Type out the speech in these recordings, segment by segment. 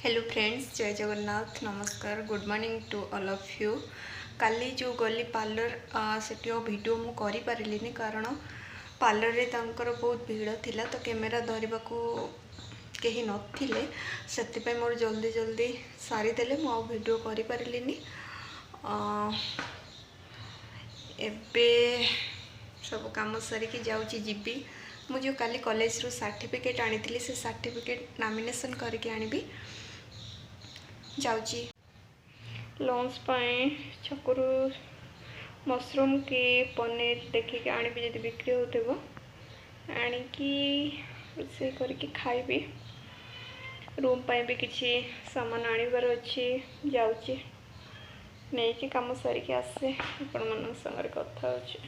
Hello friends, Jai Jagannath, नमस्कार, good morning to all of you. काली जो गली पार्लर सेठी वीडियो मु करि पारिलिनी कारण पार्लर रे तांकर बहुत भीड़ थिला तो कैमेरा धरबा को कहीं नथिले सेति मोर जल्दी जल्दी सारी देले मु वीडियो करि पारिलिनी। एबे सब काम सारिकी जाऊँगी जीबी मु जो काली कॉलेज रो सर्टिफिकेट आनी से सर्टिफिकेट नॉमिनेशन करके आनी जाऊँगी। लंच पाए छकरू मशरूम की पनीर देखिए आनी जब बिक्री हो आनिकी रोषे करके खाइबी। रूम पाए भी किसी सामान आनिबार अच्छी जाऊँगी नहीं कि काम सारिकी आसे आपण मन संगे कथा होची।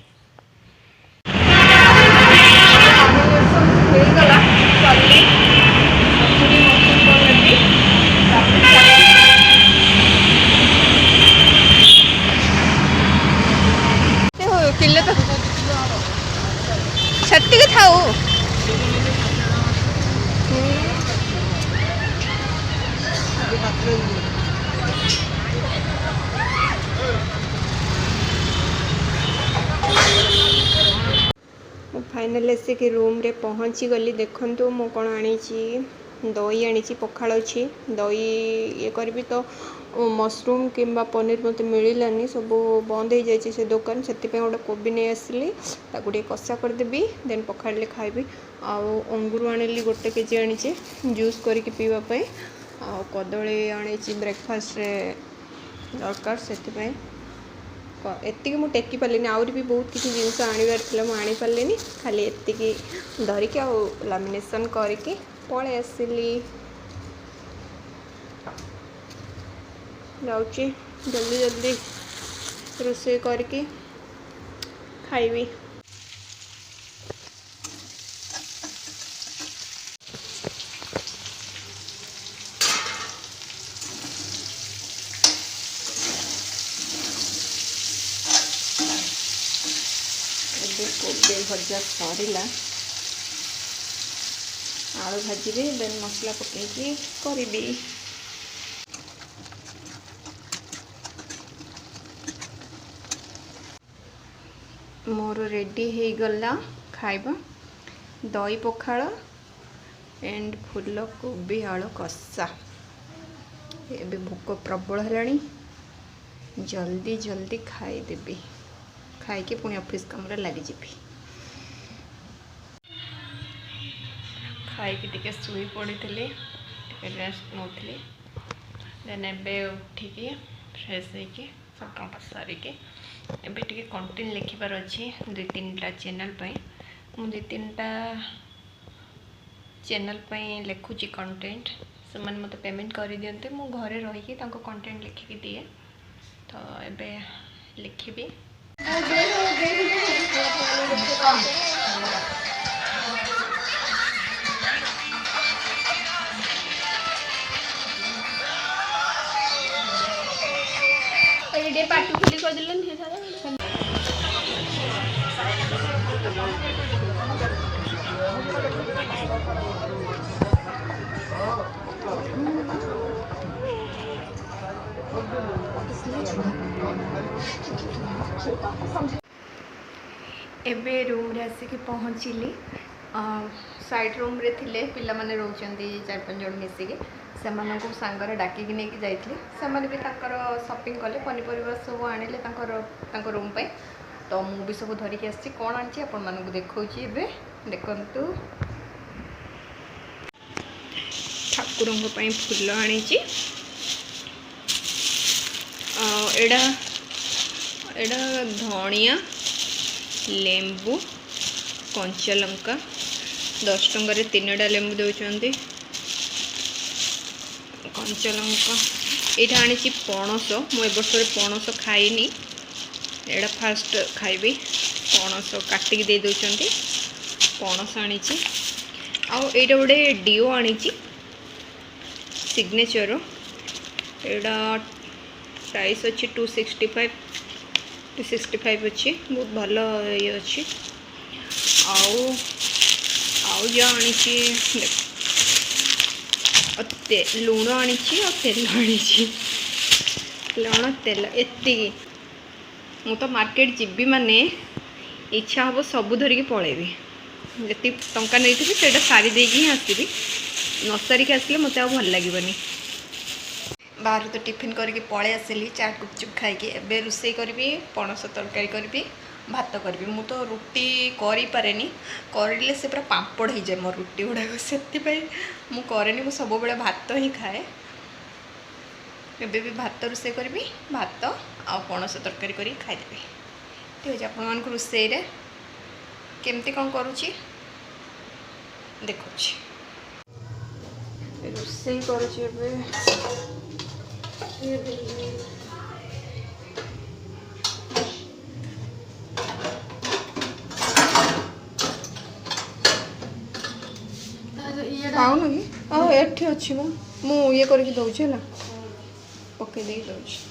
किले तो छत्ती के थाऊ फाइनल आसिक रूम रे पहुँची गली। देखंतु मु कौन आनी दही आनी पखाड़ अच्छी दही ये करी तो मशरूम किंबा पनीर मत मिलानी सब बंद हो जाए से दुकान से गोटे कोबी नहीं आसली ताकू कषा करदेवी देन पखाड़े खाइबी। आउ अंगूर आनिली गोटे केजी आनी जूस करके पीवाई आ कदली आनी ब्रेकफास्ट रे दरकार से एति मु टेकी पार्ली आहरी भी बहुत किसी जिनस आनबार आनी पार्ली खाली एति धरिकी लामिनेशन करके पळे आसिली। जाऊँगी जल्दी जल्दी रोषे करके खाइबी। कोबी भजा सरला आलू भाजी देन मसला पकईकी करी। मोर रेडी हो गला खाइबा दही पखाड़ एंड फुल कोबी आलू कषा। एबे भोक प्रबल है जल्दी जल्दी खाईदेवी खाई पुणी ऑफिस काम लगी खाई शुई पड़ी रेस्ट नौली देन एबे उठिकी फ्रेश होके सब काम सारिके एबे टिके कंटेंट लिखिबार अच्छी 2-3टा चैनल मुझे 2-3टा चैनल लिखुची कंटेंट से मैंने मत पेमेंट कर दियंते मु घरे रही कंटेंट लिखिकी दिए तो एबे लिखिबी। पार्टी खुली कर दिलन हे सारा एबे रूम रे आसिक पहुँचली। साइड रूम रे थिले पिला माने रोचंती 4-5 जण मिसिके से सांगर डाकिकी नहीं जाइए से भी शॉपिंग कले पनीपरिया सब आनिले रूम पे तो मु भी सब धरिकी आसी कौन आनी आपण मानक देखा देखु ठाकुर फूल आनी एड़ा धनिया लेंबू कंचा लंका 10 टंका 3टा लेंबू दौरान कंचा लंका यहाँ आनी पणस मु वर्ष पणस खाइनी एटा फास्ट खाइबी पणस काटिकी दे दौरान पणस आनी आउटा गोटे डीओ आनी सिग्नेचर एटा प्राइस अच्छी 265 अच्छी बहुत भल ये अच्छी आउ जो आनी लुण आनी और तेल आनी लुण तेल एति मु तो मार्केट जीवी माने इच्छा हम सब धरिकी पलैबी जी टंका नहीं से सारी देकी ही आसबि न सारिक आसले मत भल लगे बाहर तो टिफिन करके पलि आसली चाट गुपचुप खाई एवं रोषे करी पणस तरकारी करी भात करी मु तो रुटी करे करले से पूरा पापड़ हो जाए मो रुटी गुड़ाक से मु सब बेले भात ही खाए एबे भी भात रोषे करी भात आ पणस तरकारी करी खाईदेवी ठीक है आप रोषे केमती कौन करुच्ची देखुची रोषे करुच्ची खाऊन कि एठी अच्छी मु ये करके दौची है पकई दे दौची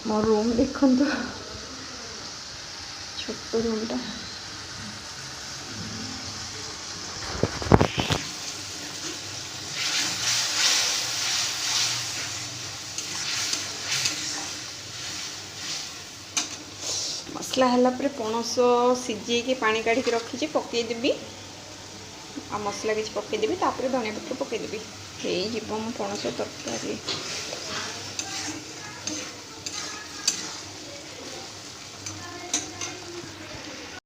मो रूम देखो छोट रूमटा मसला है पणस सीझे पानी काढ़ी रखी पकईदेवी आ मसला किसी पकईदेवी धनिया पत्र पकईदेवी हो मो पणस तरकारी